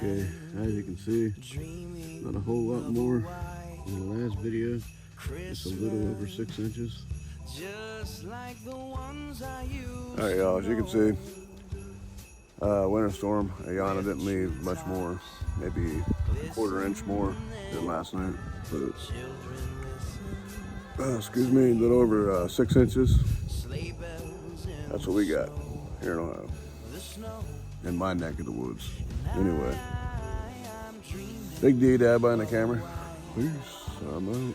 Okay, as you can see, not a whole lot more in the last video, just a little over 6 inches. Alright y'all, as you can see, winter storm, Ayana didn't leave much more, maybe a quarter inch more than last night, but excuse me, a little over 6 inches. That's what we got here in Ohio, in my neck of the woods. Anyway, Big D, dad behind the camera. Peace. I'm out.